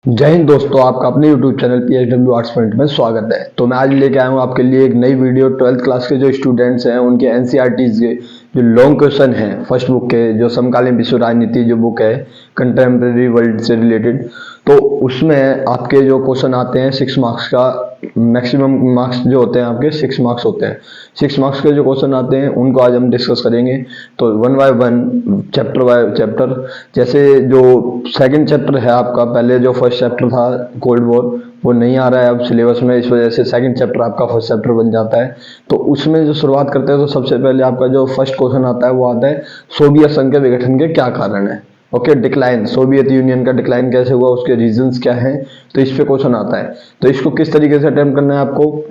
जय हिंद दोस्तों, आपका अपने YouTube channel PHW arts point में स्वागत है। तो मैं आज लेके आया हूँ आपके लिए एक नई वीडियो। 12th क्लास के जो स्टूडेंट्स हैं उनके NCERTs के जो लॉन्ग क्वेश्चन हैं फर्स्ट बुक के, जो समकालीन विश्व राजनीति जो बुक है कंटेम्प्रेरी वर्ल्ड से रिलेटेड, तो उसमें आपके जो क्वेश्चन आते हैं 6 मार्क्स का, मैक्सिमम मार्क्स जो होते हैं आपके 6 मार्क्स होते हैं। 6 मार्क्स के जो क्वेश्चन आते हैं उनको आज हम डिस्कस करेंगे। तो one by one, chapter by chapter. जैसे जो सेकंड चैप्टर है आपका, पहले जो फर्स्ट चैप्टर था कोल्ड वॉर, वो नहीं आ रहा है अब सिलेबस में, इस वजह से सेकंड चैप्टर आपका फर्स्ट चैप्टर बन जाता है। तो उसमें जो शुरुआत करते हैं तो सबसे पहले आपका जो फर्स्ट क्वेश्चन आता है वो आता है सोवियत संघ के विघटन के क्या कारण है। ओके, डिक्लाइन, सोवियत यूनियन का डिक्लाइन कैसे हुआ, उसके रीजंस क्या हैं, तो इस पे क्वेश्चन आता है। तो इसको किस तरीके से अटेम्प्ट करना है आपको,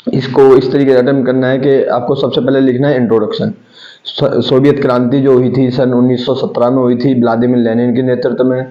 इसको इस तरीके से अटेम्प्ट करना है कि आपको सबसे पहले लिखना है इंट्रोडक्शन। सोवियत क्रांति जो हुई थी सन 1917 में हुई थी व्लादिमीर लेनिन के नेतृत्व में,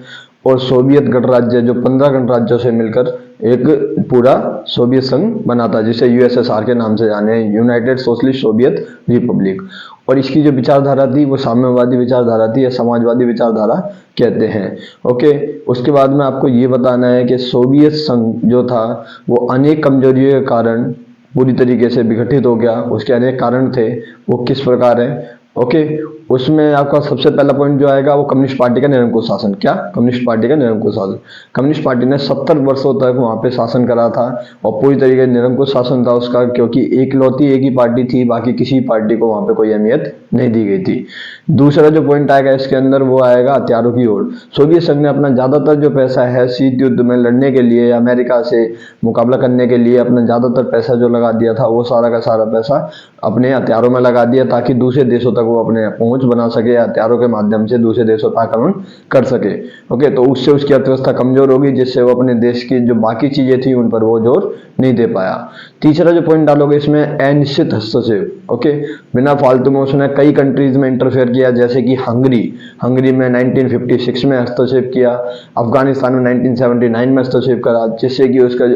और सोवियत गणराज्य जो 15 गणराज्यों से मिलकर एक पूरा सोवियत संघ बना था, जिसे यूएसएसआर के नाम से जाने, यूनाइटेड सोशलिस्ट सोवियत रिपब्लिक। और इसकी जो विचारधारा थी वो साम्यवादी विचारधारा थी या समाजवादी विचारधारा कहते हैं। ओके, उसके बाद में आपको ये बताना है कि सोवियत संघ जो था वो अनेक कमजोरियों के कारण पूरी तरीके से विघटित हो गया। उसके अनेक कारण थे, वो किस प्रकार है। ओके, उसमें आपका सबसे पहला पॉइंट जो आएगा वो कम्युनिस्ट पार्टी का निरंकुश शासन। क्या? कम्युनिस्ट पार्टी का निरंकुश शासन। कम्युनिस्ट पार्टी ने 70 वर्षों तक वहां पे शासन करा था और पूरी तरीके से निरंकुश शासन था उसका, क्योंकि एक ही पार्टी थी, बाकी किसी पार्टी को वहां पे कोई अहमियत नहीं दी गई थी। दूसरा जो पॉइंट आएगा इसके अंदर वो आएगा हथियारों की ओर। सोवियत संघ ने अपना ज्यादातर जो पैसा है शीत युद्ध में लड़ने के लिए, अमेरिका से मुकाबला करने के लिए अपना ज्यादातर पैसा जो लगा दिया था वो सारा का सारा पैसा अपने हथियारों में लगा दिया, ताकि दूसरे देशों तक वो अपने पहुंच बना सके, हथियारों के माध्यम से दूसरे देशों पर आक्रमण कर सके। ओके, तो उससे उसकी अर्थव्यवस्था कमजोर होगी, जिससे वो अपने देश की जो बाकी चीजें थी उन पर वो जोर नहीं दे पाया। तीसरा जो पॉइंट डालोगे इसमें अनिश्चित हस्तक्षेप। ओके, बिना फालतू में उसने कई कंट्रीज में इंटरफेयर किया, जैसे कि हंगरी में 1956 में हस्तक्षेप किया, अफगानिस्तान में 1979 में हस्तक्षेप करा, जिससे कि उसका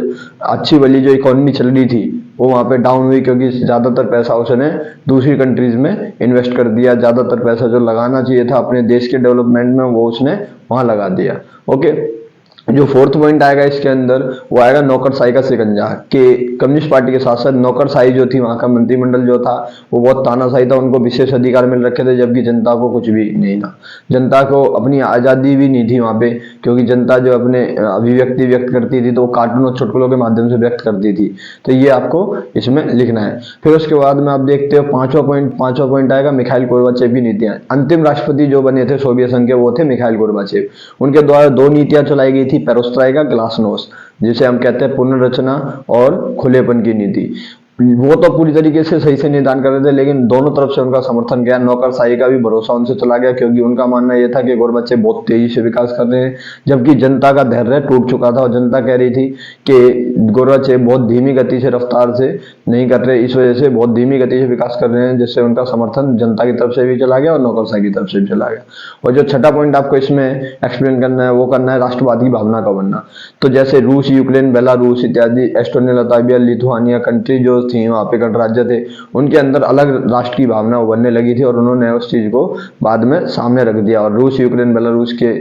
अच्छी वाली जो इकोनॉमी चल रही थी वो वहां पे डाउन हुई, क्योंकि ज्यादातर पैसा उसने दूसरी कंट्रीज में इन्वेस्ट कर दिया। ज्यादातर पैसा जो लगाना चाहिए था अपने देश के डेवलपमेंट में वो उसने वहां लगा दिया। ओके, जो फोर्थ पॉइंट आएगा इसके अंदर वो आएगा नौकरशाही का शिकंजा। कि कम्युनिस्ट पार्टी के साथ साथ नौकरशाही जो थी, वहां का मंत्रिमंडल जो था वो बहुत तानाशाही था, उनको विशेष अधिकार मिल रखे थे, जबकि जनता को कुछ भी नहीं था। जनता को अपनी आजादी भी नहीं थी वहां पे, क्योंकि जनता जो अपने अभिव्यक्ति व्यक्त करती थी तो वो कार्टून और चुटकुलों के माध्यम से व्यक्त करती थी। तो ये आपको इसमें लिखना है। फिर उसके बाद में आप देखते हो पांचवा पॉइंट आएगा मिखाइल गोर्बाचेव की नीतियां। अंतिम राष्ट्रपति जो बने थे सोवियत संघ के वो थे मिखाइल गोर्बाचेव। उनके द्वारा 2 नीतियां चलाई गई थी, पेरोस्ट्राइका, ग्लासनोस्ट, जिसे हम कहते हैं पुनर्रचना और खुलेपन की नीति। वो तो पूरी तरीके से सही से निदान कर रहे थे, लेकिन दोनों तरफ से उनका समर्थन गया। नौकरशाही का भी भरोसा उनसे चला गया, क्योंकि उनका मानना यह था कि गोरबच्चे बहुत तेजी से विकास कर रहे हैं, जबकि जनता का धैर्य टूट चुका था और जनता कह रही थी कि गोरबच्चे बहुत धीमी गति से, रफ्तार से नहीं कर रहे, इस वजह से बहुत धीमी गति से विकास कर रहे हैं, जिससे उनका समर्थन जनता की तरफ से भी चला गया और नौकरशाही की तरफ से भी चला गया। और जो छठा पॉइंट आपको इसमें एक्सप्लेन करना है वो करना है राष्ट्रवाद की भावना का बनना। तो जैसे रूस, यूक्रेन, बेलारूस इत्यादि, एस्टोनिया, लताविया, लिथुआनिया कंट्री जो थी वहां पे गणराज्य थे, उनके अंदर अलग राष्ट्र की भावना उभरने लगी थी और उन्होंने उस चीज को बाद में सामने रख दिया। और रूस, यूक्रेन, बेलारूस के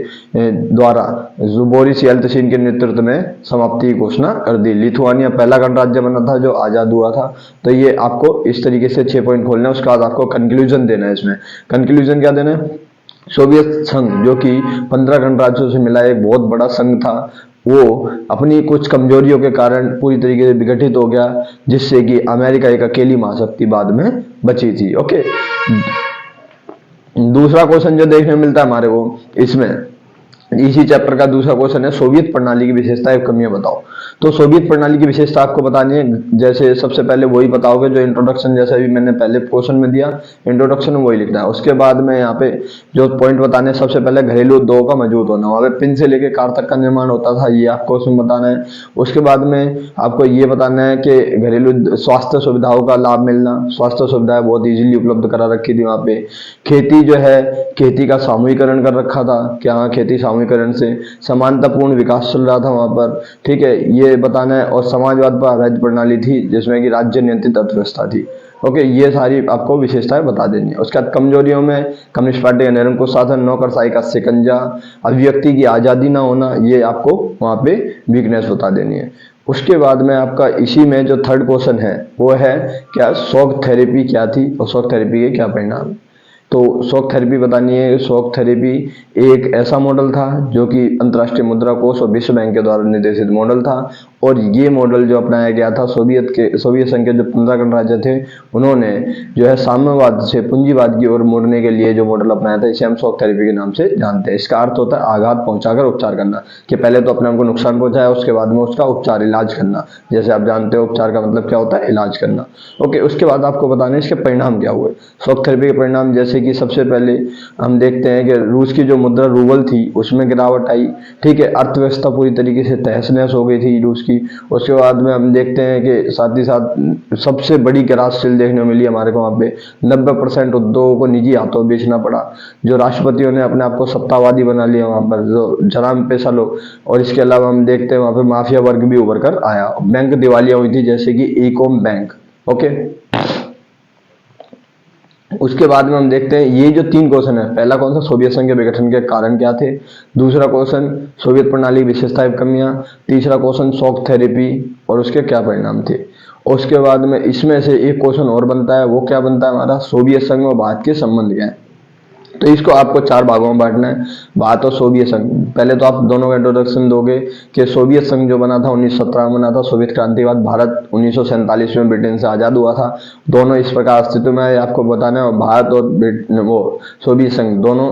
द्वारा बोरिस येल्त्सिन के नेतृत्व में समाप्ति की घोषणा कर दी। लिथुआनिया पहला गणराज्य बना था जो आजाद हुआ था। तो ये आपको इस तरीके से 6 पॉइंट खोलना है। उसके बाद आपको कंक्लूजन देना है। इसमें कंक्लूजन क्या देना है? सोवियत संघ जो कि 15 गणराज्यों से मिला एक बहुत बड़ा संघ था, वो अपनी कुछ कमजोरियों के कारण पूरी तरीके से विघटित हो गया, जिससे कि अमेरिका एक अकेली महाशक्ति बाद में बची थी। ओके, दूसरा क्वेश्चन जो देखने मिलता है हमारे को इसमें, इसी चैप्टर का दूसरा क्वेश्चन है सोवियत प्रणाली की विशेषता एवं कमियां बताओ। तो सोवियत प्रणाली की विशेषता आपको बतानी है। जैसे सबसे पहले वही बताओगे जो इंट्रोडक्शन, जैसा भी मैंने पहले क्वेश्चन में दिया, इंट्रोडक्शन में वही लिखना है। उसके बाद में यहाँ पे जो पॉइंट बताने हैं, सबसे पहले घरेलू उद्योग का मजबूत होना, वहां पे पिन से लेकर कार तक का निर्माण होता था, ये आपको उसमें बताना है। उसके बाद में आपको ये बताना है कि घरेलू स्वास्थ्य सुविधाओं का लाभ मिलना, स्वास्थ्य सुविधाएं बहुत इजीली उपलब्ध करा रखी थी वहां पे। खेती जो है, खेती का सामूहिकरण कर रखा था, क्या हाँ खेती सामूहिकरण से समानतापूर्ण विकास चल रहा था वहां पर, ठीक है, ये बताना है। और समाजवाद पर आधारित प्रणाली थी, जिसमें कि राज्य नियंत्रित अर्थव्यवस्था थी। ओके, ये सारी आपको विशेषताएं बता देनी है। उसके बाद कमजोरियों में कम्युनिस्ट पार्टी का निरंकुश शासन, नौकरशाही का शिकंजा, अभिव्यक्ति की आज़ादी ना होना, ये आपको वहाँ पे वीकनेस बता देनी है। उसके बाद में आपका इसी में जो थर्ड क्वेश्चन है वो है क्या शॉक थेरेपी क्या थी और शॉक थेरेपी के क्या परिणाम। तो शॉक थेरेपी बतानी है। शॉक थेरेपी एक ऐसा मॉडल था जो कि अंतर्राष्ट्रीय मुद्रा कोष और विश्व बैंक के द्वारा निर्देशित मॉडल था, और ये मॉडल जो अपनाया गया था सोवियत संघ के जो 15 गणराज्य थे उन्होंने जो है साम्यवाद से पूंजीवाद की ओर मोड़ने के लिए जो मॉडल अपनाया था, इसे हम शॉक थेरेपी के नाम से जानते हैं। इसका अर्थ होता है आघात पहुंचाकर उपचार करना, कि पहले तो अपने आप को नुकसान पहुंचाया, उसके बाद में उसका उपचार इलाज करना। जैसे आप जानते हो उपचार का मतलब क्या होता है, इलाज करना। ओके, उसके बाद आपको बताना है इसके परिणाम क्या हुए। शॉक थेरेपी के परिणाम जैसे कि सबसे पहले हम देखते हैं कि रूस की जो मुद्रा रूबल थी उसमें गिरावट आई। ठीक है, अर्थव्यवस्था पूरी तरीके से तहस नहस हो गई थी रूस की। उसके बाद में हम देखते हैं कि साथ ही साथ सबसे बड़ी क्राससेल देखने को मिली हमारे को वहाँ पे। 90% उद्योगों को निजी हाथों बेचना पड़ा। जो राष्ट्रपतियों ने अपने आप को सत्तावादी बना लिया वहाँ पर, जो जराम पेशा लोग। और इसके अलावा हम देखते हैं वहाँ पे माफिया वर्ग भी उभर कर आया। बैंक दिवालिया हुई थी जैसे कि ईकॉम बैंक। ओके, उसके बाद में हम देखते हैं ये जो 3 क्वेश्चन है, पहला कौन सा, सोवियत संघ के विघटन के कारण क्या थे। दूसरा क्वेश्चन, सोवियत प्रणाली विशेषताएं कमियां। तीसरा क्वेश्चन, शॉक थेरेपी और उसके क्या परिणाम थे। और उसके बाद में इसमें से एक क्वेश्चन और बनता है, वो क्या बनता है हमारा, सोवियत संघ और भारत के संबंध क्या है। तो इसको आपको 4 भागों में बांटना है, भारत और सोवियत संघ। पहले तो आप दोनों का इंट्रोडक्शन दोगे कि सोवियत संघ जो बना था 1917 में बना था, सोवियत क्रांति के बाद भारत 1947 में ब्रिटेन से आज़ाद हुआ था। दोनों इस प्रकार अस्तित्व में है, आपको बताना है। और भारत और वो सोवियत संघ दोनों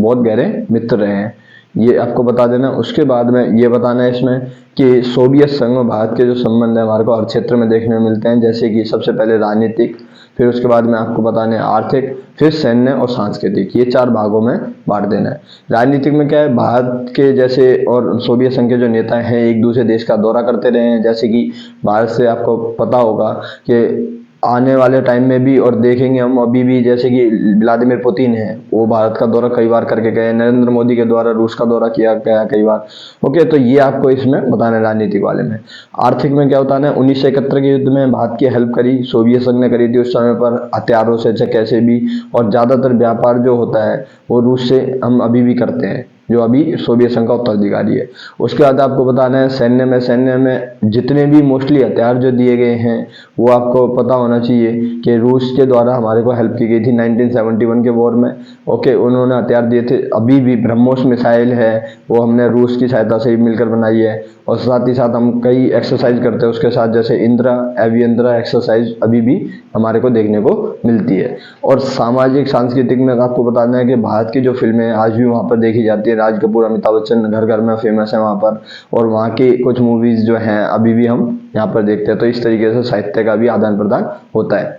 बहुत गहरे मित्र रहे हैं, ये आपको बता देना। उसके बाद में ये बताना है इसमें कि सोवियत संघ और भारत के जो संबंध है हमारे को हर क्षेत्र में देखने में मिलते हैं, जैसे कि सबसे पहले राजनीतिक, फिर उसके बाद में आपको बताने आर्थिक, फिर सैन्य और सांस्कृतिक। ये 4 भागों में बांट देना है। राजनीतिक में क्या है, भारत के जैसे और सोवियत संघ के जो नेता हैं एक दूसरे देश का दौरा करते रहे हैं। जैसे कि भारत से आपको पता होगा कि आने वाले टाइम में भी, और देखेंगे हम अभी भी, जैसे कि व्लादिमीर पुतिन है वो भारत का दौरा कई बार करके गए। नरेंद्र मोदी के द्वारा रूस का दौरा किया गया कई बार। ओके, तो ये आपको इसमें बताना है राजनीतिक वाले में। आर्थिक में क्या होता है ना, 1971 के युद्ध में भारत की हेल्प करी, सोवियत संघ ने करी थी उस समय पर, हथियारों से चाहे कैसे भी। और ज्यादातर व्यापार जो होता है वो रूस से हम अभी भी करते हैं, जो अभी सोवियत संघ का उत्तराधिकारी है। उसके बाद आपको बताना है सैन्य में जितने भी मोस्टली हथियार जो दिए गए हैं वो आपको पता होना चाहिए कि रूस के द्वारा हमारे को हेल्प की गई थी 1971 के वॉर में। ओके, उन्होंने हथियार दिए थे। अभी भी ब्रह्मोस मिसाइल है वो हमने रूस की सहायता से ही मिलकर बनाई है। और साथ ही साथ हम कई एक्सरसाइज करते हैं उसके साथ, जैसे इंदिरा अभियंत्रा एक्सरसाइज अभी भी हमारे को देखने को मिलती है। और सामाजिक सांस्कृतिक में आपको बताना है कि भारत की जो फिल्में आज भी वहाँ पर देखी जाती है, राज कपूर, अमिताभ बच्चन घर घर में फेमस है वहाँ पर। और वहाँ की कुछ मूवीज जो हैं अभी भी हम यहाँ पर देखते हैं। तो इस तरीके से साहित्य का भी आदान प्रदान होता है।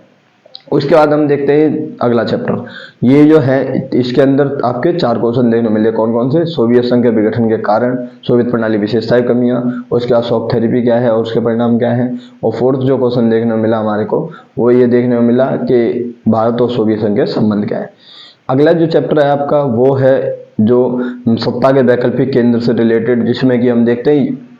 उसके बाद हम देखते हैं अगला चैप्टर। ये जो है इसके अंदर आपके 4 क्वेश्चन देखने को मिले, कौन कौन से, सोवियत संघ के विघटन के कारण, सोवियत प्रणाली विशेषताएं कमियां, उसके बाद शॉक थेरेपी क्या है और उसके परिणाम क्या है। और फोर्थ जो क्वेश्चन देखने को मिला हमारे को वो ये देखने को मिला कि भारत और सोवियत संघ के संबंध क्या है। अगला जो चैप्टर है आपका वो है जो सत्ता के वैकल्पिक केंद्र से रिलेटेड, जिसमें कि हम देखते हैं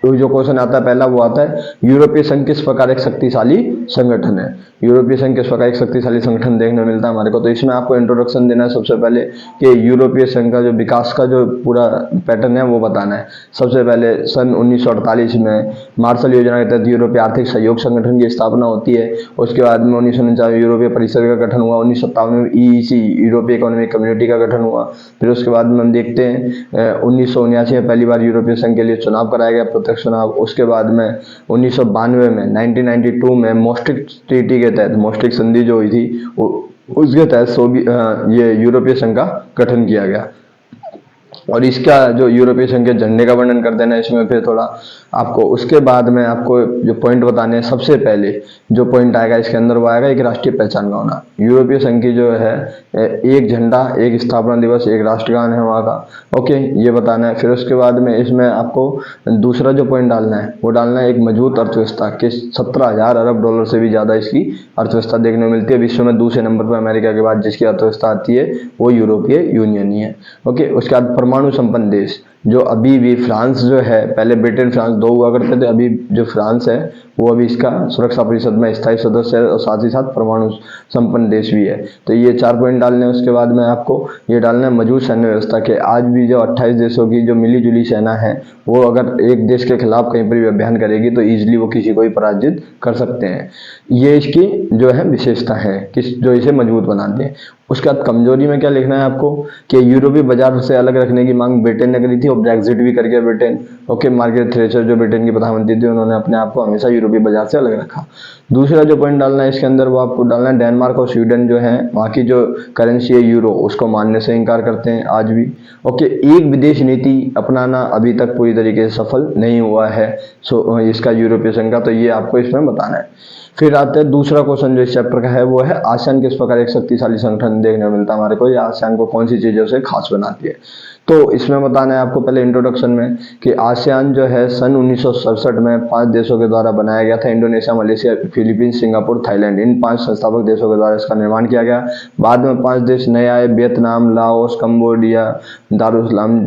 जो क्वेश्चन आता है पहला वो आता है यूरोपीय संघ किस प्रकार एक शक्तिशाली संगठन है। यूरोपीय संघ किस प्रकार एक शक्तिशाली संगठन देखने को मिलता है हमारे को। तो इसमें आपको इंट्रोडक्शन देना है सबसे पहले कि यूरोपीय संघ का जो विकास का जो पूरा पैटर्न है वो बताना है। सबसे पहले सन 1948 में मार्शल योजना के तहत यूरोपीय आर्थिक सहयोग संगठन की स्थापना होती है। उसके बाद में 1949 यूरोपीय परिषद का गठन हुआ। 1957 में EEC यूरोपीय इकोनॉमिक कम्युनिटी का गठन हुआ। फिर उसके बाद में हम देखते हैं 1979 में पहली बार यूरोपीय संघ के लिए चुनाव कराया गया, प्रत्यक्ष चुनाव। उसके बाद में 1992 में 1992 में मोस्ट्रिक्ट ट्रीटी के तहत, मोस्ट्रिक्ट संधि जो हुई थी उसके तहत ये यूरोपीय संघ का गठन किया गया। और इसका जो यूरोपीय संघ के झंडे का वर्णन कर देना इसमें फिर थोड़ा आपको। उसके बाद में आपको जो पॉइंट बताने हैं, सबसे पहले जो पॉइंट आएगा इसके अंदर वो आएगा एक राष्ट्रीय पहचान का होना। यूरोपीय संघ की जो है एक झंडा, एक स्थापना दिवस, एक राष्ट्रगान है वहाँ का। ओके, ये बताना है। फिर उसके बाद में इसमें आपको दूसरा जो पॉइंट डालना है वो डालना है एक मजबूत अर्थव्यवस्था के 17,000 अरब डॉलर से भी ज़्यादा इसकी अर्थव्यवस्था देखने को मिलती है। विश्व में दूसरे नंबर पर अमेरिका के बाद जिसकी अर्थव्यवस्था आती है वो यूरोपीय यूनियन ही है। ओके, उसके बाद परमाणु संपन्न देश, जो अभी भी फ्रांस जो है, पहले ब्रिटेन फ्रांस दो हुआ करते थे, अभी जो फ्रांस है वो अभी इसका सुरक्षा परिषद में स्थायी सदस्य है और साथ ही साथ परमाणु संपन्न देश भी है। तो ये 4 पॉइंट डालने हैं। उसके बाद में आपको ये डालना है मौजूद सैन्य व्यवस्था के। आज भी जो 28 देशों की जो मिली जुली सेना है, वो अगर एक देश के खिलाफ कहीं पर भी अभियान करेगी तो ईजिली वो किसी को भी पराजित कर सकते हैं। ये इसकी जो है विशेषता है किस जो इसे मजबूत बनाती है। उसके बाद कमजोरी में क्या लिखना है आपको कि यूरोपीय बाजार से अलग रखने की मांग ब्रिटेन ने करी थी और ब्रेग्जिट भी कर गया ब्रिटेन। ओके, मार्garet थ्रेचर जो ब्रिटेन की प्रधानमंत्री थी, उन्होंने अपने आप को हमेशा यूरोपीय बाजार से अलग रखा। दूसरा जो पॉइंट डालना है इसके अंदर वो आपको डालना है डेनमार्क और स्वीडन जो है, वहाँ की जो करेंसी है यूरो, उसको मानने से इनकार करते हैं आज भी। ओके, एक विदेश नीति अपनाना अभी तक पूरी तरीके से सफल नहीं हुआ है इसका यूरोपीय संघ का, तो ये आपको इसमें बताना है। फिर आते हैं दूसरा क्वेश्चन जो इस चैप्टर का है वो है आसियान किस प्रकार एक शक्तिशाली संगठन देखने को मिलता है हमारे को, या आसियान को कौन सी चीजों से खास बनाती है। तो इसमें बताना है आपको पहले इंट्रोडक्शन में कि आसियान जो है सन 1967 में 5 देशों के द्वारा बनाया गया था। Indonesia, Malaysia, Philippines, Singapore, Thailand, इन 5 संस्थापक देशों के द्वारा इसका निर्माण किया गया। बाद में 5 देश नए आए, Vietnam, Laos, Cambodia, Darussalam,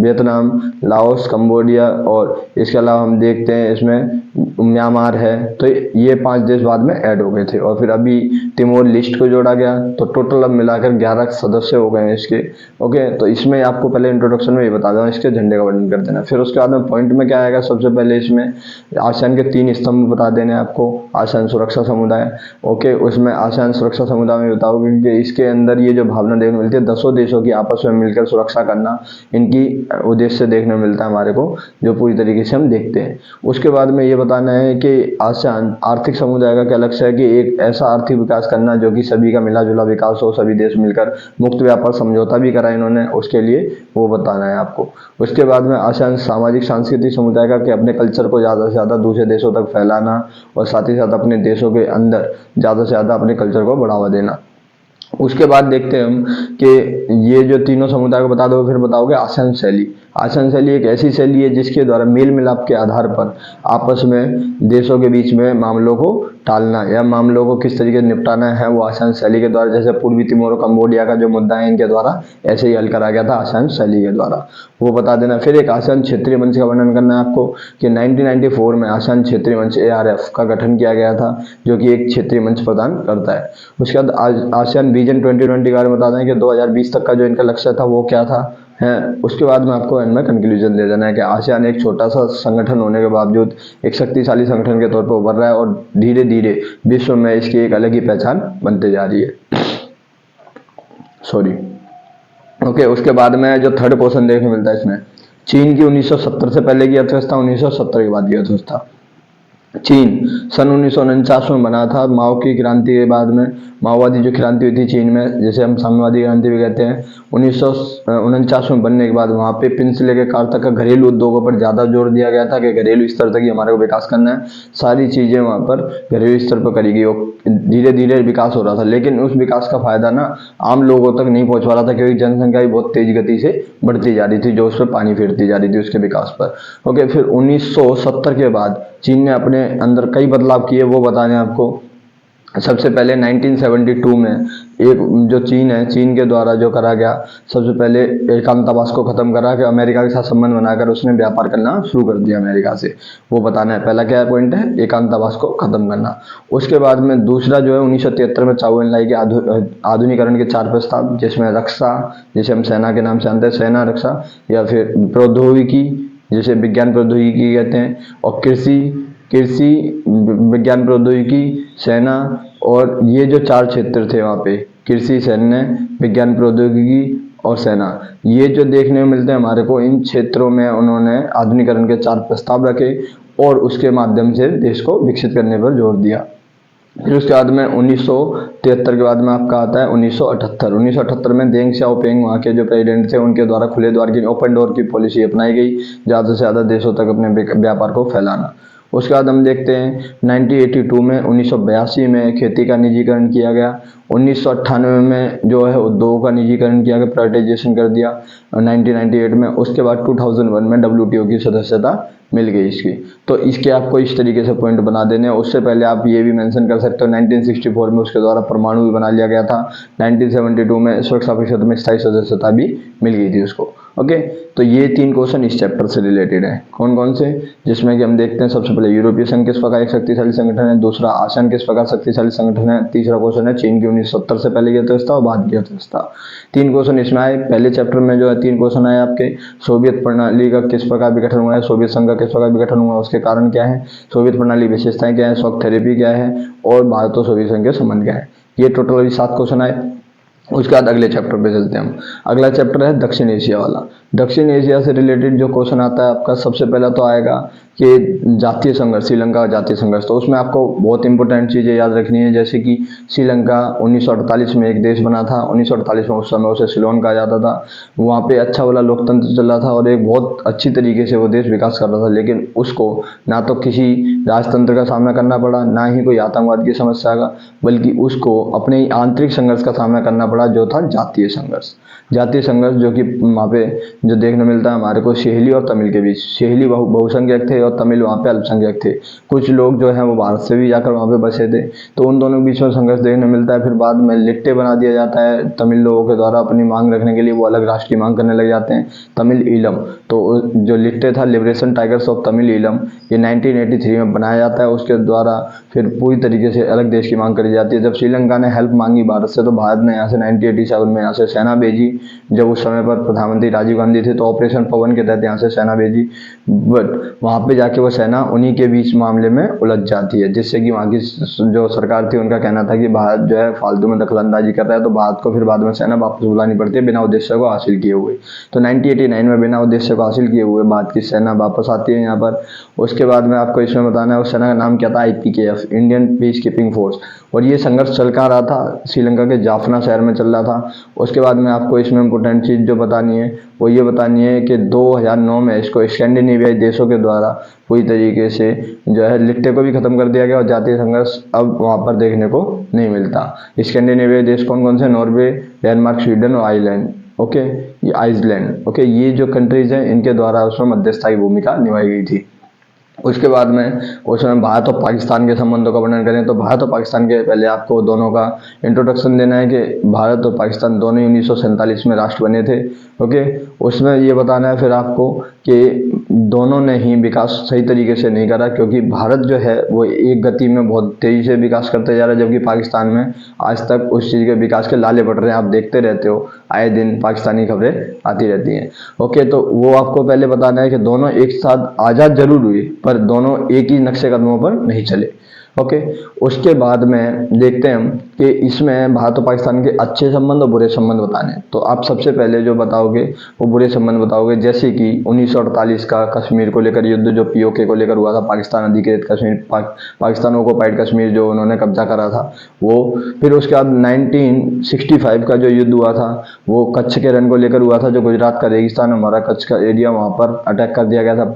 Vietnam, Laos, Cambodia, और इसके अलावा हम देखते हैं इसमें म्यांमार है। तो ये 5 देश बाद में ऐड हो गए थे और फिर अभी तिमोर लिस्ट को जोड़ा गया, तो टोटल अब मिलाकर 11 सदस्य हो गए हैं इसके। ओके, तो इसमें आपको पहले इंट्रोडक्शन में ये बता दूं, इसके झंडे का वर्णन कर देना। फिर उसके बाद में पॉइंट में क्या आएगा, सबसे पहले इसमें आसियान के 3 स्तंभ बता देने आपको। आसियान सुरक्षा समुदाय, ओके, उसमें आसियान सुरक्षा समुदाय में बताओगे कि इसके अंदर ये जो भावना देखने मिलती है 10 देशों की आपस में मिलकर सुरक्षा करना, इनकी उद्देश्य देखने में मिलता है हमारे को, जो पूरी तरीके से हम देखते हैं। उसके बाद में ये बताना है कि आसियान आर्थिक समुदाय का क्या लक्ष्य है कि एक ऐसा आर्थिक विकास करना जो कि सभी का मिला जुला विकास हो, सभी देश मिलकर मुक्त व्यापार समझौता भी करा इन्होंने, उसके लिए वो बताना है आपको। उसके बाद में आसियान सामाजिक सांस्कृतिक समुदाय का कि अपने कल्चर को ज़्यादा से ज़्यादा दूसरे देशों तक फैलाना और साथ ही साथ अपने देशों के अंदर ज़्यादा से ज़्यादा अपने कल्चर को बढ़ावा देना। उसके बाद देखते हैं हम कि ये जो तीनों समुदाय को बता दो, फिर बताओगे आसियान शैली। आसियान शैली एक ऐसी शैली है जिसके द्वारा मेल मिलाप के आधार पर आपस में देशों के बीच में मामलों को टालना या मामलों को किस तरीके से निपटाना है, वो आसियान शैली के द्वारा, जैसे पूर्वी तिमोर और कंबोडिया का जो मुद्दा है इनके द्वारा ऐसे ही हल करा गया था आसियान शैली के द्वारा, वो बता देना। फिर एक आसियान क्षेत्रीय मंच का वर्णन करना है आपको कि 1994 में आसियान क्षेत्रीय मंच ARF का गठन किया गया था, जो कि एक क्षेत्रीय मंच प्रदान करता है। उसके बाद आसियान विजन 2020 के बारे में बता दें कि 2020 तक का जो इनका लक्ष्य था वो क्या था है। उसके बाद में आपको एंड में कंक्लूजन दे देना है कि आसियान एक छोटा सा संगठन होने के बावजूद एक शक्तिशाली संगठन के तौर पर उभर रहा है और धीरे धीरे विश्व में इसकी एक अलग ही पहचान बनते जा रही है। सॉरी, ओके, उसके बाद में जो थर्ड क्वेश्चन देखने को मिलता है इसमें, चीन की 1970 से पहले की अर्थव्यवस्था, 1970 के बाद की अर्थव्यवस्था। चीन सन 1949 में बना था, माओ की क्रांति के बाद में, माओवादी जो क्रांति हुई थी चीन में, जैसे हम साम्यवादी क्रांति भी कहते हैं, 1949 में बनने के बाद वहाँ पे पिन से लेकर कार तक का घरेलू उद्योगों पर ज़्यादा जोर दिया गया था कि घरेलू स्तर तक ही हमारे को विकास करना है। सारी चीज़ें वहाँ पर घरेलू स्तर पर करी गई और धीरे धीरे विकास हो रहा था, लेकिन उस विकास का फायदा ना आम लोगों तक नहीं पहुँच पा रहा था क्योंकि जनसंख्या भी बहुत तेज गति से बढ़ती जा रही थी, जो उस पर पानी फेरती जा रही थी उसके विकास पर। ओके, फिर 1970 के बाद चीन ने अपने अंदर कई बदलाव किए, वो बताने आपको। सबसे पहले 1972 में एक जो चीन है, चीन के द्वारा जो करा गया, सबसे पहले एकांतवास को खत्म करा के अमेरिका के साथ संबंध बनाकर उसने व्यापार करना शुरू कर दिया अमेरिका से, वो बताना है। पहला क्या पॉइंट है, एकांतवास को खत्म करना। उसके बाद में दूसरा जो है 1973 में चाउ एन लाई के आधुनिकरण के 4 प्रस्ताव, जिसमें रक्षा, जिसे हम सेना के नाम से जानते हैं, सेना रक्षा, या फिर प्रौद्योगिकी, जिसे विज्ञान प्रौद्योगिकी कहते हैं, और कृषि विज्ञान प्रौद्योगिकी, सेना, और ये जो 4 क्षेत्र थे वहाँ पे, कृषि, सैन्य, विज्ञान प्रौद्योगिकी और सेना, ये जो देखने को मिलते हैं हमारे को, इन क्षेत्रों में उन्होंने आधुनिकरण के 4 प्रस्ताव रखे और उसके माध्यम से देश को विकसित करने पर जोर दिया। फिर उसके बाद में 1973 के बाद में आपका आता है 1978। 1978 में देंग शाओपिंग वहाँ के जो प्रेसिडेंट थे, उनके द्वारा खुले द्वार की, ओपन डोर की पॉलिसी अपनाई गई, ज़्यादा से ज़्यादा देशों तक अपने व्यापार को फैलाना। उसके बाद हम देखते हैं 1982 में, 1982 में खेती का निजीकरण किया गया। 1998 में जो है उद्योगों का निजीकरण किया गया, प्राइवेटाइजेशन कर दिया 1998 में। उसके बाद 2001 में WTO की सदस्यता मिल गई इसकी। तो इसके आपको इस तरीके से पॉइंट बना देने हैं। उससे पहले आप ये भी मेंशन कर सकते हो 1964 में उसके द्वारा परमाणु भी बना लिया गया था। 1972 में सुरक्षा परिषद में स्थायी सदस्यता भी मिल गई थी उसको। ओके, तो ये 3 क्वेश्चन इस चैप्टर से रिलेटेड है। कौन कौन से, जिसमें कि हम देखते हैं सबसे पहले यूरोपीय संघ किस प्रकार एक शक्तिशाली संगठन है, दूसरा आसियान किस प्रकार शक्तिशाली संगठन है, तीसरा क्वेश्चन है चीन की 1970 से पहले की अर्थव्यवस्था और बाद की अर्थव्यवस्था। 3 क्वेश्चन इसमें आए। पहले चैप्टर में जो है 3 क्वेश्चन आए आपके, सोवियत प्रणाली का किस प्रकार विघटन हुआ है, सोवियत संघ का किस प्रकार विघटन हुआ, उसके कारण क्या है, सोवियत प्रणाली विशेषताएं क्या है, शॉक थेरेपी क्या है, और भारत और सोवियत संघ के संबंध क्या है। ये टोटल अभी 7 क्वेश्चन आए। उसके बाद अगले चैप्टर पे चलते हैं हम। अगला चैप्टर है दक्षिण एशिया वाला। दक्षिण एशिया से रिलेटेड जो क्वेश्चन आता है आपका, सबसे पहला तो आएगा कि जातीय संघर्ष, श्रीलंका का जातीय संघर्ष। तो उसमें आपको बहुत इंपॉर्टेंट चीज़ें याद रखनी है, जैसे कि श्रीलंका 1948 में एक देश बना था। 1948 में उस समय उसे सिलोन कहा जाता था। वहाँ पे अच्छा वाला लोकतंत्र चल रहा था और एक बहुत अच्छी तरीके से वो देश विकास कर रहा था, लेकिन उसको ना तो किसी राजतंत्र का सामना करना पड़ा, ना ही कोई आतंकवाद की समस्या का, बल्कि उसको अपने ही आंतरिक संघर्ष का सामना करना पड़ा, जो था जातीय संघर्ष। जातीय संघर्ष जो कि वहाँ पे जो देखने मिलता है हमारे को शेहली और तमिल के बीच। शेहली बहुसंख्यक थे और तमिल वहाँ पे अल्पसंख्यक थे। कुछ लोग जो है वो भारत से भी जाकर वहाँ पे बसे थे, तो उन दोनों के बीच में संघर्ष देखने मिलता है। फिर बाद में लिट्टे बना दिया जाता है तमिल लोगों के द्वारा, अपनी मांग रखने के लिए वो अलग राष्ट्र की मांग करने लग जाते हैं, तमिल ईलम। तो जो लिट्टे था, liberation tigers of Tamil Eelam, ये 1983 में बनाया जाता है। उसके द्वारा फिर पूरी तरीके से अलग देश की मांग करी जाती है। जब श्रीलंका ने हेल्प मांगी भारत से, तो भारत ने यहाँ से 1987 में यहाँ से सेना भेजी। जब उस समय पर प्रधानमंत्री राजीव गांधी थे, तो ऑपरेशन पवन के तहत यहाँ से सेना भेजी, बट वहाँ पे जाके वो सेना उन्हीं के बीच मामले में उलझ जाती है, जिससे कि वहाँ की जो सरकार थी उनका कहना था कि भारत जो है फालतू में दखलंदाजी कर रहा है, तो भारत को फिर बाद में सेना वापस बुलानी पड़ती है बिना उद्देश्य को हासिल किए हुए। तो 1989 में बिना उद्देश्य को हासिल किए हुए भारत की सेना वापस आती है यहाँ पर। उसके बाद में आपको इसमें बताना है उस सेना का नाम क्या था, IPKF, Indian peace keeping force. और ये संघर्ष चल का रहा था, श्रीलंका के जाफना शहर में चल रहा था। उसके बाद में आपको इसमें इम्पोर्टेंट चीज़ जो बतानी है वो ये बतानी है कि 2009 में इसको स्कैंडिनेवियाई देशों के द्वारा पूरी तरीके से जो है लिट्टे को भी खत्म कर दिया गया और जातीय संघर्ष अब वहाँ पर देखने को नहीं मिलता। स्कैंडिनेवियाई देश कौन कौन से, नॉर्वे, डेनमार्क, स्वीडन और आइलैंड। ओके, ये आइसलैंड। ओके, ये जो कंट्रीज हैं इनके द्वारा उसमें मध्यस्थता की भूमिका निभाई गई थी। उसके बाद में उसमें भारत और पाकिस्तान के संबंधों का वर्णन करें, तो भारत और पाकिस्तान के पहले आपको दोनों का इंट्रोडक्शन देना है कि भारत और पाकिस्तान दोनों ही 1947 में राष्ट्र बने थे। ओके, उसमें ये बताना है फिर आपको कि दोनों ने ही विकास सही तरीके से नहीं करा, क्योंकि भारत जो है वो एक गति में बहुत तेज़ी से विकास करते जा रहा है, जबकि पाकिस्तान में आज तक उस चीज़ के विकास के लाले पड़ रहे हैं। आप देखते रहते हो, आए दिन पाकिस्तानी खबरें आती रहती हैं। ओके, तो वो आपको पहले बताना है कि दोनों एक साथ आज़ाद जरूर हुए, पर दोनों एक ही नक्शे कदमों पर नहीं चले। ओके, उसके बाद में देखते हैं हम कि इसमें भारत और पाकिस्तान के अच्छे संबंध और बुरे संबंध बताने हैं। तो आप सबसे पहले जो बताओगे वो बुरे संबंध बताओगे, जैसे कि 1948 का कश्मीर को लेकर युद्ध जो POK को लेकर हुआ था, पाकिस्तान अधिकृत कश्मीर, पाकिस्तान ऑक्युपाइड कश्मीर जो उन्होंने कब्जा करा था वो। फिर उसके बाद 1965 का जो युद्ध हुआ था वो कच्छ के रण को लेकर हुआ था, जो गुजरात का रेगिस्तान, हमारा कच्छ का एरिया, वहाँ पर अटैक कर दिया गया था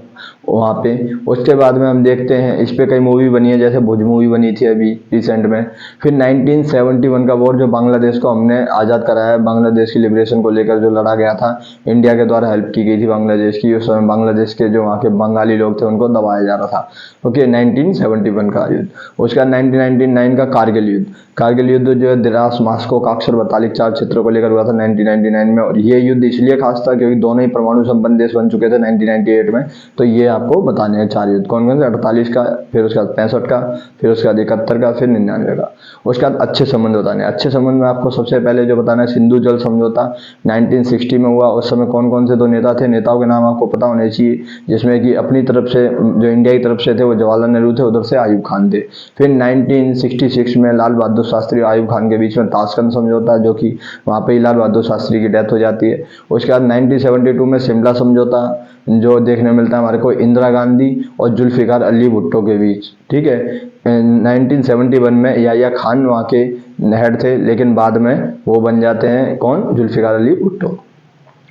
वहाँ पे। उसके बाद में हम देखते हैं इस पे कई मूवी बनी है, जैसे भुज मूवी बनी थी अभी रिसेंट में। फिर 1971 का वॉर जो बांग्लादेश को हमने आज़ाद कराया, बांग्लादेश की लिबरेशन को लेकर जो लड़ा गया था, इंडिया के द्वारा हेल्प की गई थी बांग्लादेश की। उस समय बांग्लादेश के जो वहाँ के बंगाली लोग थे उनको दबाया जा रहा था। ओके, 1971 का युद्ध। उसके बाद 1999 का कारगिल युद्ध। कारगिल युद्ध जो है द्रास, मास्को, काक्सर, बतालिक 4 क्षेत्रों को लेकर हुआ था 1999 में। और ये युद्ध इसलिए खास था क्योंकि दोनों ही परमाणु संपन्न देश बन चुके थे 1998 में। तो ये आपको बताने हैं 4 युद्ध कौन कौन से, 48 का, फिर उसके बाद 65 का, फिर उसके बाद 71 का, फिर 99 का। उसके बाद अच्छे संबंध बताने हैं। अच्छे संबंध में आपको सबसे पहले जो बताना है सिंधु जल समझौता 1960 में हुआ। उस समय कौन कौन से 2 नेता थे, नेताओं के नाम आपको पता होने चाहिए, जिसमें कि अपनी तरफ से जो इंडिया की तरफ से थे वो जवाहरलाल नेहरू थे, उधर से आयूब खान थे। फिर 1966 में लाल बहादुर शास्त्री और आयूब खान के बीच में ताशकंद समझौता, जो कि वहाँ पे ही लाल बहादुर शास्त्री की डेथ हो जाती है। उसके बाद 1972 में शिमला समझौता जो देखने मिलता है हमारे को इंदिरा गांधी और जुल्फिकार अली भुट्टो के बीच। ठीक है, 1971 में याह्या खान वहाँ के हेड थे, लेकिन बाद में वो बन जाते हैं कौन, जुल्फिकार अली भुट्टो।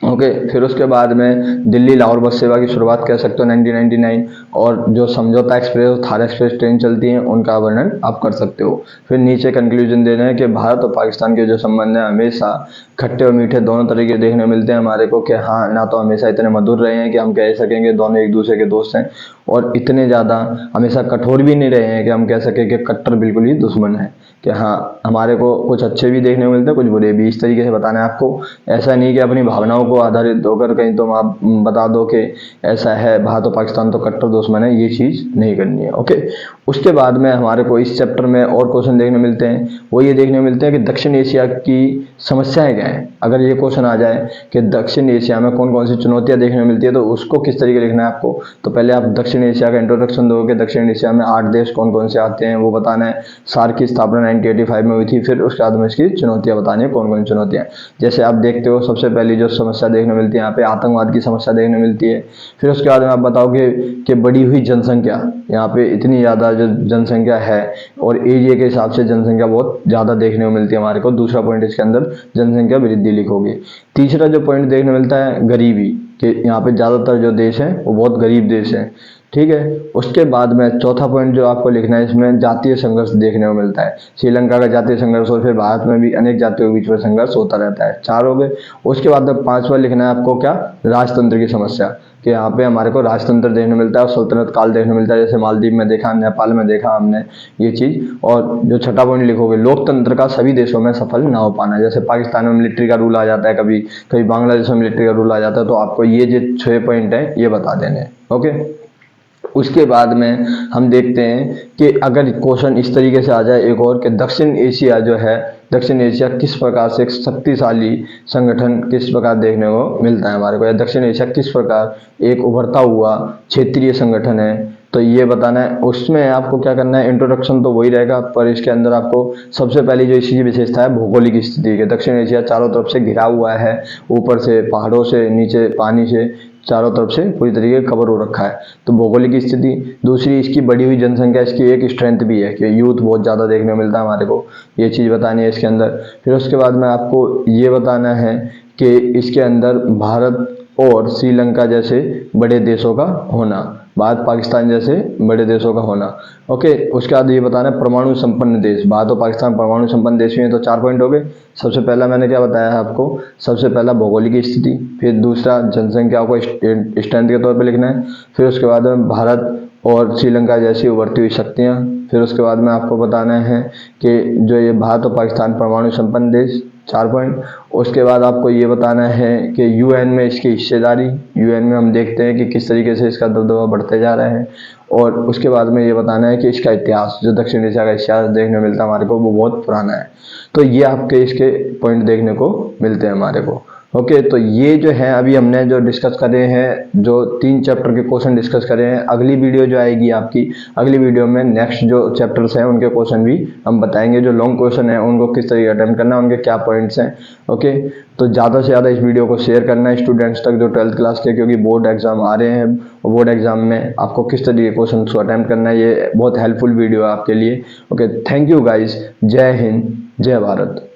ओके, फिर उसके बाद में दिल्ली लाहौर बस सेवा की शुरुआत कह सकते हो 1999। और जो समझौता एक्सप्रेस और थार एक्सप्रेस ट्रेन चलती हैं उनका वर्णन आप कर सकते हो। फिर नीचे कंक्लूजन देना है कि भारत और पाकिस्तान के जो संबंध हैं हमेशा खट्टे और मीठे दोनों तरीके देखने मिलते हैं हमारे को, कि हाँ, ना तो हमेशा इतने मधुर रहे हैं कि हम कह सकेंगे दोनों एक दूसरे के दोस्त हैं, और इतने ज़्यादा हमेशा कठोर भी नहीं रहे हैं कि हम कह सकें कि कट्टर बिल्कुल ही दुश्मन है। कि हाँ हमारे को कुछ अच्छे भी देखने को मिलते हैं, कुछ बुरे भी, इस तरीके से बताना है आपको। ऐसा नहीं कि अपनी भावनाओं को आधारित होकर कहीं तुम आप बता दो कि ऐसा है भारत और पाकिस्तान तो कट्टर दुश्मन है, ये चीज़ नहीं करनी है। ओके, उसके बाद में हमारे को इस चैप्टर में और क्वेश्चन देखने मिलते हैं, वो ये देखने मिलते हैं कि दक्षिण एशिया की समस्याएं क्या हैं। अगर ये क्वेश्चन आ जाए कि दक्षिण एशिया में कौन कौन सी चुनौतियां देखने को मिलती है, तो उसको किस तरीके लिखना है आपको। तो पहले आप दक्षिण एशिया का इंट्रोडक्शन दोगे, दक्षिण एशिया में 8 देश कौन कौन से आते हैं वो बताना है। सार्क की स्थापना 1985 में हुई थी। फिर उसके बाद में इसकी चुनौतियां बतानी है, कौन कौन सी चुनौतियां। जैसे आप देखते हो सबसे पहली जो समस्या देखने मिलती है यहाँ पे, आतंकवाद की समस्या देखने मिलती है। फिर उसके बाद में आप बताओगे कि बढ़ी हुई जनसंख्या, यहाँ पे इतनी ज़्यादा जो जनसंख्या है और एरिया के हिसाब से जनसंख्या बहुत ज़्यादा देखने को मिलती है हमारे को। दूसरा पॉइंट इसके अंदर जनसंख्या वृद्धि लिखोगे। तीसरा जो पॉइंट देखने मिलता है गरीबी, कि यहाँ पे ज़्यादातर जो देश हैं वो बहुत गरीब देश हैं, ठीक है। उसके बाद में चौथा पॉइंट जो आपको लिखना है, इसमें जातीय संघर्ष देखने को मिलता है। श्रीलंका का जातीय संघर्ष और फिर भारत में भी अनेक जातियों के बीच में संघर्ष होता रहता है। 4 हो गए। उसके बाद में 5वां लिखना है आपको क्या, राजतंत्र की समस्या, कि यहाँ पे हमारे को राजतंत्र देखने मिलता है और सल्तनत काल देखने मिलता है, जैसे मालदीव में देखा, नेपाल में देखा हमने ये चीज़। और जो छठा पॉइंट लिखोगे, लोकतंत्र का सभी देशों में सफल ना हो पाना, जैसे पाकिस्तान में मिलिट्री का रूल आ जाता है, कभी कभी बांग्लादेश में मिलिट्री का रूल आ जाता है। तो आपको ये जो 6 पॉइंट है ये बता देने हैं। ओके, उसके बाद में हम देखते हैं कि अगर क्वेश्चन इस तरीके से आ जाए एक और, कि दक्षिण एशिया जो है, दक्षिण एशिया किस प्रकार से एक शक्तिशाली संगठन किस प्रकार देखने को मिलता है हमारे को, या दक्षिण एशिया किस प्रकार एक उभरता हुआ क्षेत्रीय संगठन है, तो ये बताना है। उसमें आपको क्या करना है, इंट्रोडक्शन तो वही रहेगा, पर इसके अंदर आपको सबसे पहली जो इसकी विशेषता है भौगोलिक स्थिति के, दक्षिण एशिया चारों तरफ से घिरा हुआ है, ऊपर से पहाड़ों से, नीचे पानी से, चारों तरफ से पूरी तरीके कवर हो रखा है, तो भौगोलिक स्थिति। दूसरी इसकी बढ़ी हुई जनसंख्या, इसकी एक स्ट्रेंथ भी है कि यूथ बहुत ज़्यादा देखने को मिलता है हमारे को, ये चीज़ बतानी है इसके अंदर। फिर उसके बाद में आपको ये बताना है कि इसके अंदर भारत और श्रीलंका जैसे बड़े देशों का होना, भारत पाकिस्तान जैसे बड़े देशों का होना। ओके, उसके बाद ये बताना है परमाणु संपन्न देश, भारत और पाकिस्तान परमाणु संपन्न देश में, तो 4 पॉइंट हो गए। सबसे पहला मैंने क्या बताया है आपको, सबसे पहला भौगोलिक स्थिति, फिर दूसरा जनसंख्या को स्ट्रेंथ के तौर पे लिखना है, फिर उसके बाद में भारत और श्रीलंका जैसी उभरती हुई शक्तियाँ, फिर उसके बाद में आपको बताना है कि जो ये भारत और पाकिस्तान परमाणु संपन्न देश, 4 पॉइंट। उसके बाद आपको ये बताना है कि यूएन में इसकी हिस्सेदारी, यूएन में हम देखते हैं कि किस तरीके से इसका दबदबा बढ़ते जा रहा है। और उसके बाद में ये बताना है कि इसका इतिहास, जो दक्षिण एशिया का इतिहास देखने को मिलता है हमारे को, वो बहुत पुराना है। तो ये आपके इसके पॉइंट देखने को मिलते हैं हमारे को। ओके, तो ये जो है अभी हमने जो डिस्कस करे हैं, जो 3 चैप्टर के क्वेश्चन डिस्कस करे हैं। अगली वीडियो जो आएगी आपकी, अगली वीडियो में नेक्स्ट जो चैप्टर्स हैं उनके क्वेश्चन भी हम बताएंगे। जो लॉन्ग क्वेश्चन है उनको किस तरीके अटेम्प्ट करना है, उनके क्या पॉइंट्स हैं। ओके, तो ज़्यादा से ज़्यादा इस वीडियो को शेयर करना है स्टूडेंट्स तक जो 12th क्लास के, क्योंकि बोर्ड एग्जाम आ रहे हैं और बोर्ड एग्जाम में आपको किस तरीके के क्वेश्चन को अटेम्प्ट करना है, ये बहुत हेल्पफुल वीडियो है आपके लिए। ओके, थैंक यू गाइज, जय हिंद, जय भारत।